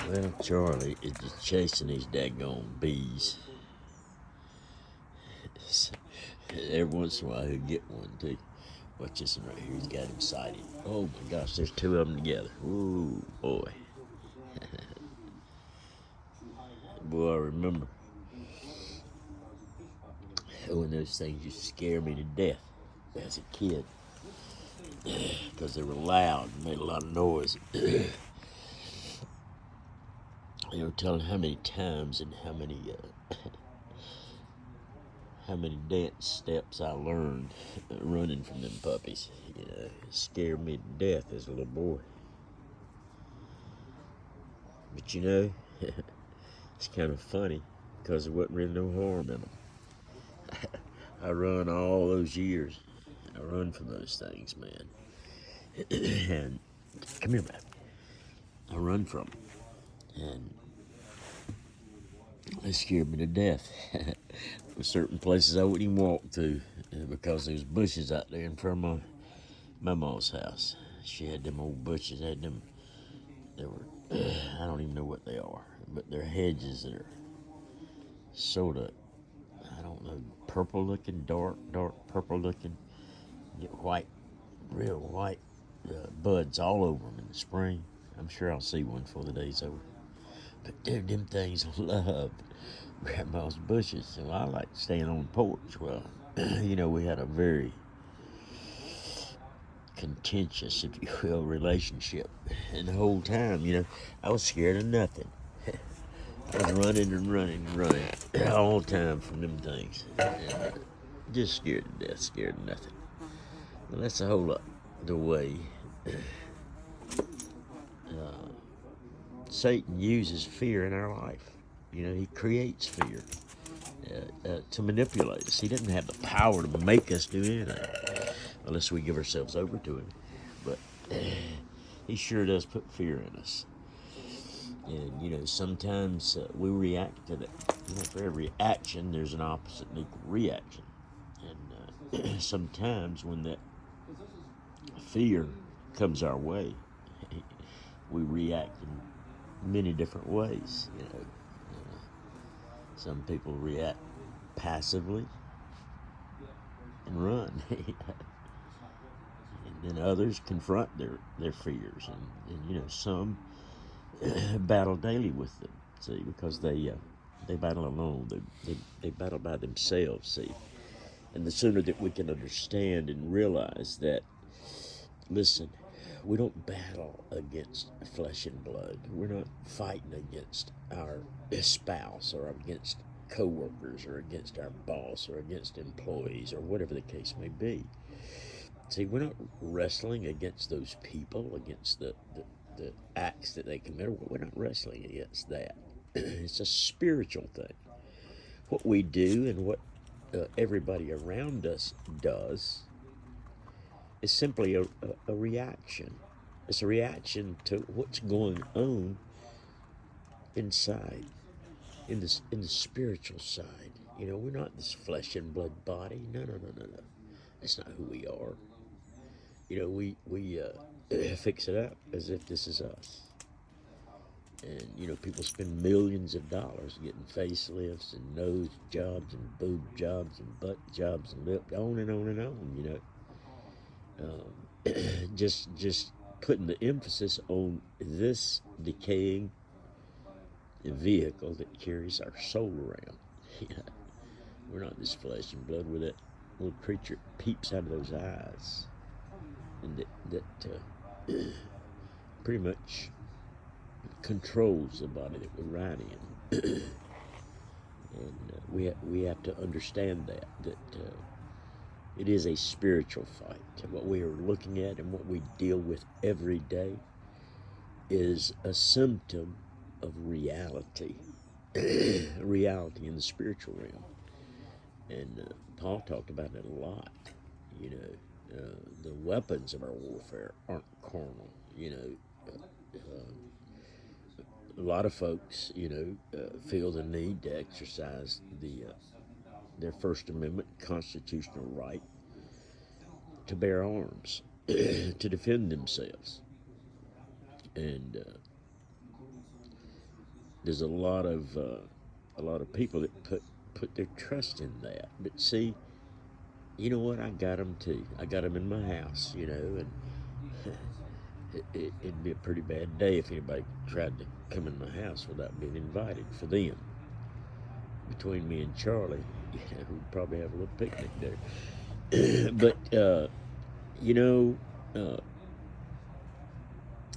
Well, Charlie is just chasing these daggone bees. Every once in a while he'll get one too. Watch this one right here. He's got him sighted. Oh my gosh, there's two of them together. Ooh, boy. Boy, I remember when those things used to scare me to death as a kid because they were loud and made a lot of noise. You know, telling how many times and how many dance steps I learned running from them puppies. You know, it scared me to death as a little boy. But you know, it's kind of funny because there wasn't really no harm in them. I run all those years. I run from those things, man. And come here, man. I run from them, and they scared me to death. There certain places I wouldn't even walk to because there's bushes out there in front of my mom's house. She had them old bushes. Had them. They were. I don't even know what they are, but they're hedges that are sort of. I don't know, purple looking, dark purple looking. Get white, real white buds all over them in the spring. I'm sure I'll see one before the day's over. But dude, them things love grandma's bushes. So I like staying on the porch. Well, you know, we had a very contentious, if you will, relationship. And the whole time, you know, I was scared of nothing. I was running and running and running all the time from them things. And, just scared to death, scared of nothing. Well, that's a whole lot the way Satan uses fear in our life. You know, he creates fear to manipulate us. He doesn't have the power to make us do anything unless we give ourselves over to him. But he sure does put fear in us. And, you know, sometimes we react to that. You know, for every action, there's an opposite and equal reaction. And sometimes when that fear comes our way, we react in many different ways. You know, some people react passively and run, and then others confront their fears, and you know, some battle daily with them. See, because they battle alone. They battle by themselves. See, and the sooner that we can understand and realize that, listen, we don't battle against flesh and blood. We're not fighting against our spouse or against co-workers or against our boss or against employees or whatever the case may be. See, we're not wrestling against those people, against the acts that they commit. We're not wrestling against that. It's a spiritual thing. What we do and what everybody around us does is simply a reaction. It's a reaction to what's going on inside, in the spiritual side. You know, we're not this flesh and blood body. No. That's not who we are. You know, we fix it up as if this is us. And you know, people spend millions of dollars getting facelifts and nose jobs and boob jobs and butt jobs and lip, on and on and on. You know, just putting the emphasis on this decaying vehicle that carries our soul around. You know, we're not this flesh and blood where that little creature peeps out of those eyes, and that pretty much controls the body that we're riding in. And we have to understand that it is a spiritual fight. What we are looking at and what we deal with every day is a symptom of reality, reality in the spiritual realm. And Paul talked about it a lot. You know, the weapons of our warfare aren't carnal. You know, a lot of folks, you know, feel the need to exercise their First Amendment constitutional right to bear arms, to defend themselves. And There's a lot of people that put their trust in that. But see, you know what? I got them too. I got them in my house, you know, and it'd be a pretty bad day if anybody tried to come in my house without being invited for them. Between me and Charlie, we'd probably have a little picnic there. But you know, uh,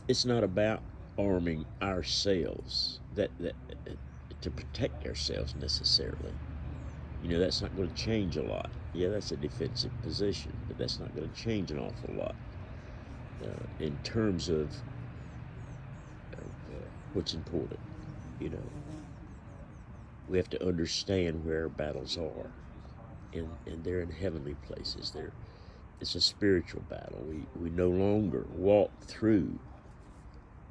it's not about arming ourselves that to protect ourselves necessarily. You know, that's not going to change a lot. Yeah, that's a defensive position, but that's not going to change an awful lot in terms of what's important. You know, we have to understand where our battles are, and they're in heavenly places. It's a spiritual battle. We no longer walk through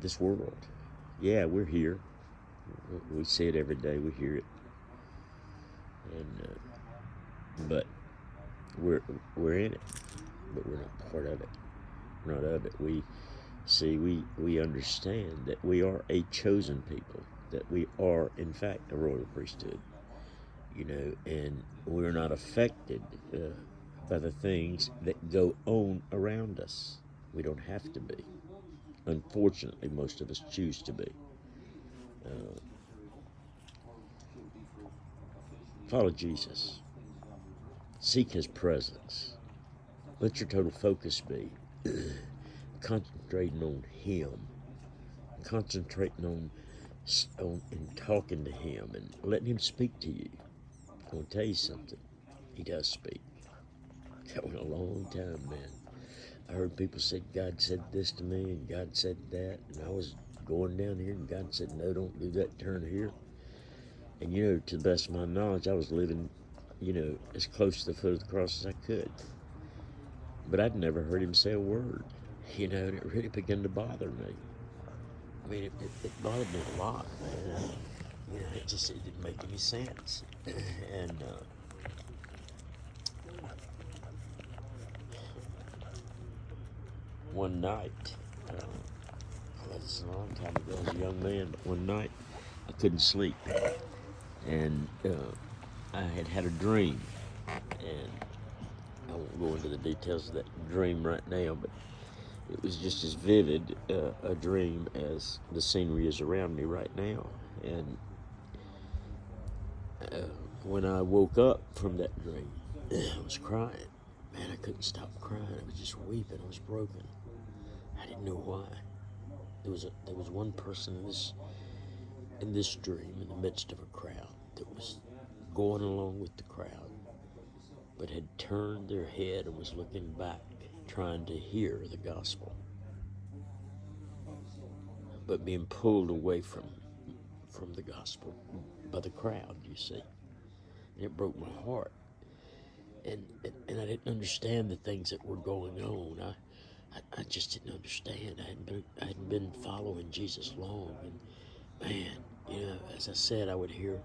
this world. Yeah, we're here. We see it every day. We hear it, and but we're in it, but we're not part of it. We're not of it. We understand that we are a chosen people. That we are, in fact, a royal priesthood. You know, and we're not affected by the things that go on around us. We don't have to be. Unfortunately, most of us choose to be. Uh, Follow Jesus. Seek His presence. Let your total focus be concentrating on Him, concentrating on and talking to Him, and letting Him speak to you. I'm gonna tell you something. He does speak. That went a long time, man. I heard people say God said this to me and God said that, and I was going down here and God said no, don't do that, turn here. And you know, to the best of my knowledge, I was living, you know, as close to the foot of the cross as I could. But I'd never heard Him say a word, you know, and it really began to bother me. I mean, it bothered me a lot, man. You know, it didn't make any sense. And one night, this is a long time ago, I was a young man, but one night I couldn't sleep. And I had had a dream. And I won't go into the details of that dream right now, but it was just as vivid a dream as the scenery is around me right now. And uh, when I woke up from that dream, I was crying. Man, I couldn't stop crying. I was just weeping. I was broken. I didn't know why. There was one person in this dream in the midst of a crowd that was going along with the crowd, but had turned their head and was looking back, trying to hear the gospel, but being pulled away from the gospel by the crowd, you see. And it broke my heart. And I didn't understand the things that were going on. I just didn't understand. I hadn't been following Jesus long, and man, you know, as I said, I would hear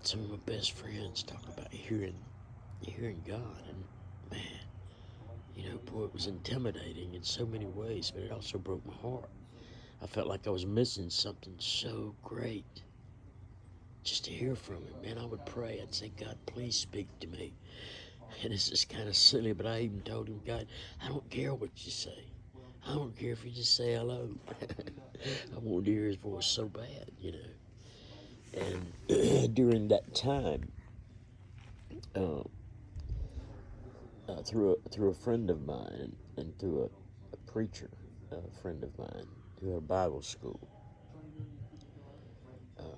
some of my best friends talk about hearing God, and man, you know, boy, it was intimidating in so many ways, but it also broke my heart. I felt like I was missing something so great. Just to hear from Him, man, I would pray. I'd say, God, please speak to me. And this is kind of silly, but I even told Him, God, I don't care what you say. I don't care if you just say hello. I wanted to hear His voice so bad, you know. And during that time, uh, through a friend of mine and through a preacher, a friend of mine who had a Bible school,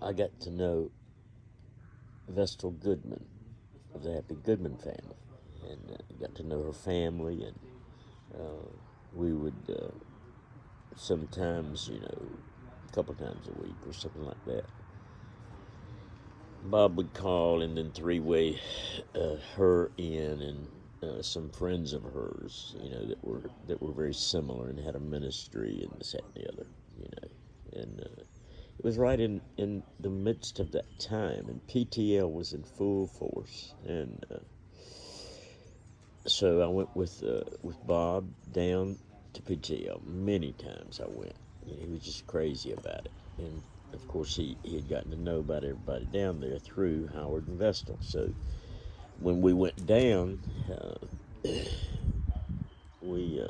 I got to know Vestal Goodman of the Happy Goodman family, and got to know her family, and uh, we would sometimes, you know, a couple times a week or something like that. Bob would call and then three-way her in, and some friends of hers, you know, that were very similar and had a ministry and this, that, and the other, you know. And it was right in the midst of that time, and PTL was in full force. And so I went with Bob down to PTL. Many times I went. You know, he was just crazy about it. And of course, he had gotten to know about everybody down there through Howard and Vestal. So when we went down, we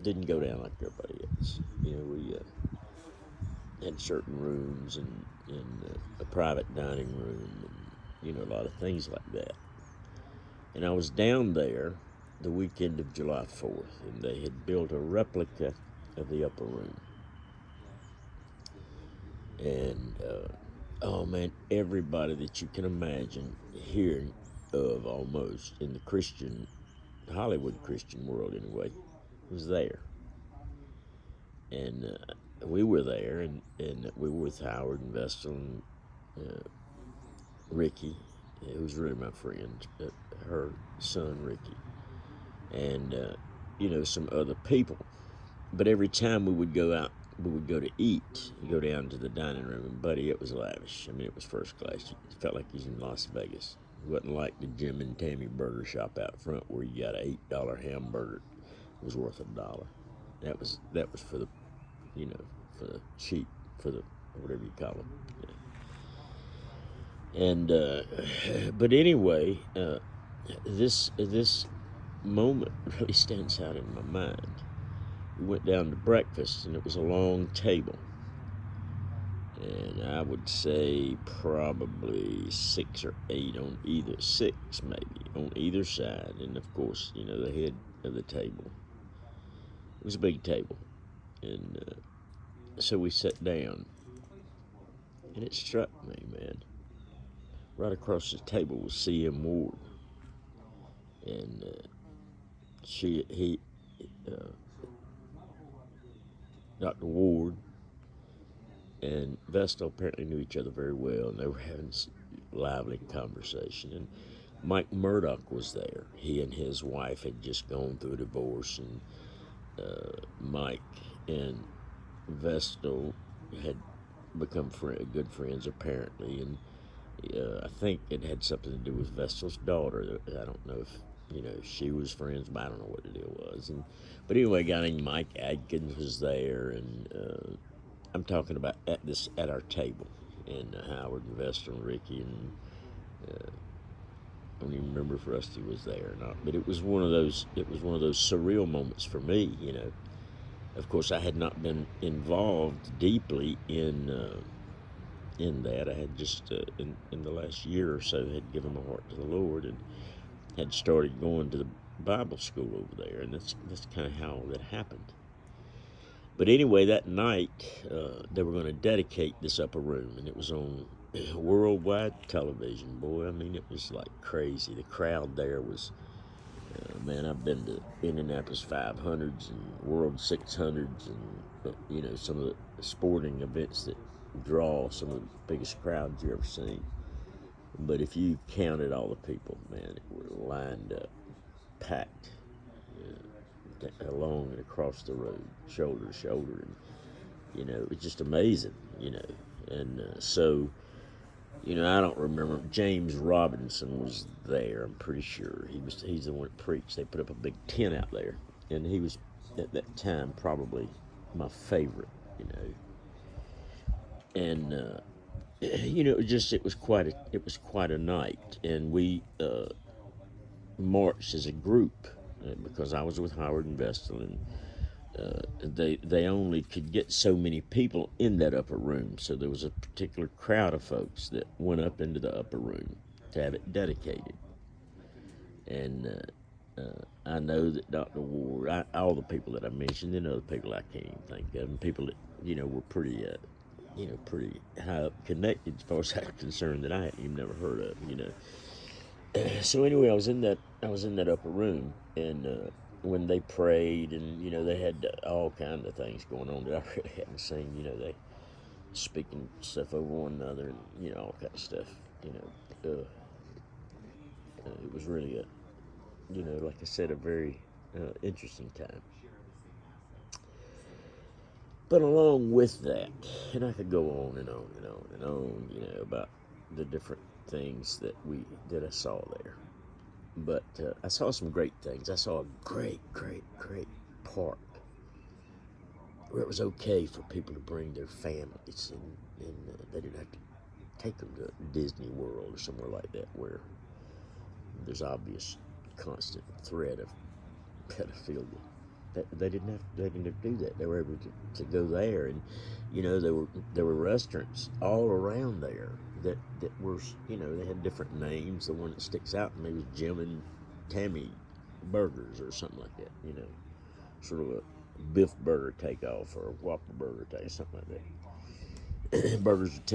didn't go down like everybody else. We had certain rooms and a private dining room and a lot of things like that. And I was down there the weekend of July 4th, and they had built a replica of the upper room. And oh man, everybody that you can imagine hearing of almost in the Hollywood Christian world anyway, was there. And we were there, and we were with Howard and Vestal and Ricky, who's really my friend, her son Ricky, and some other people. But every time we would go out, we would go to eat. You go down to the dining room, and buddy, it was lavish. I mean, it was first class. It felt like you was in Las Vegas. It wasn't like the Jim and Tammy burger shop out front where you got an $8 hamburger. It was worth $1. That was for the, for the cheap, for the whatever you call them. And but anyway, this moment really stands out in my mind. We went down to breakfast, and it was a long table, and I would say probably 6 or 8 on either, 6 maybe on either side, and of course, the head of the table. It was a big table, and so we sat down, and it struck me, man. Right across the table was C.M. Ward, and uh, Dr. Ward and Vestal apparently knew each other very well, and they were having lively conversation. And Mike Murdoch was there. He and his wife had just gone through a divorce, and Mike and Vestal had become good friends apparently, and I think it had something to do with Vestal's daughter. I don't know if she was friends, but I don't know what the deal was. But anyway, a guy named Mike Adkins was there, and I'm talking about at our table, and Howard and Vestal and Ricky, and I don't even remember if Rusty was there or not. But it was one of those surreal moments for me. Of course, I had not been involved deeply in that. I had just in the last year or so had given my heart to the Lord and had started going to the Bible school over there, and that's kind of how that happened. But anyway, that night they were going to dedicate this upper room, and it was on worldwide television. Boy, I mean, it was like crazy. The crowd there was, man, I've been to Indianapolis 500s and World 600s, and some of the sporting events that draw some of the biggest crowds you ever seen. But if you counted all the people, man, it were lined up, packed, along and across the road, shoulder to shoulder, and it was just amazing, and so I don't remember. James Robinson was there. I'm pretty sure he's the one that preached. They put up a big tent out there, and he was at that time probably my favorite, and it was quite a night, and we marched as a group because I was with Howard and Vestal, and they only could get so many people in that upper room, so there was a particular crowd of folks that went up into the upper room to have it dedicated. And I know that Dr. Ward, all the people that I mentioned, and other people I can't even think of, and people that were pretty pretty high up connected as far as I'm concerned, that I hadn't even never heard of. So anyway, I was in that upper room, and when they prayed, and they had all kind of things going on that I really hadn't seen. They speaking stuff over one another, and all kind of stuff. It was really like I said, a very interesting time. But along with that, and I could go on and on and on and on, about the different things that I saw there. But I saw some great things. I saw a great, great, great park. where it was okay for people to bring their families, and they didn't have to take them to Disney World or somewhere like that where there's obvious constant threat of pedophilia. They didn't have to do that. They were able to go there, and there were restaurants all around there that were, they had different names. The one that sticks out to me was Jim and Tammy Burgers or something like that. Sort of a Biff Burger takeoff or a Whopper Burger take, something like that. Burgers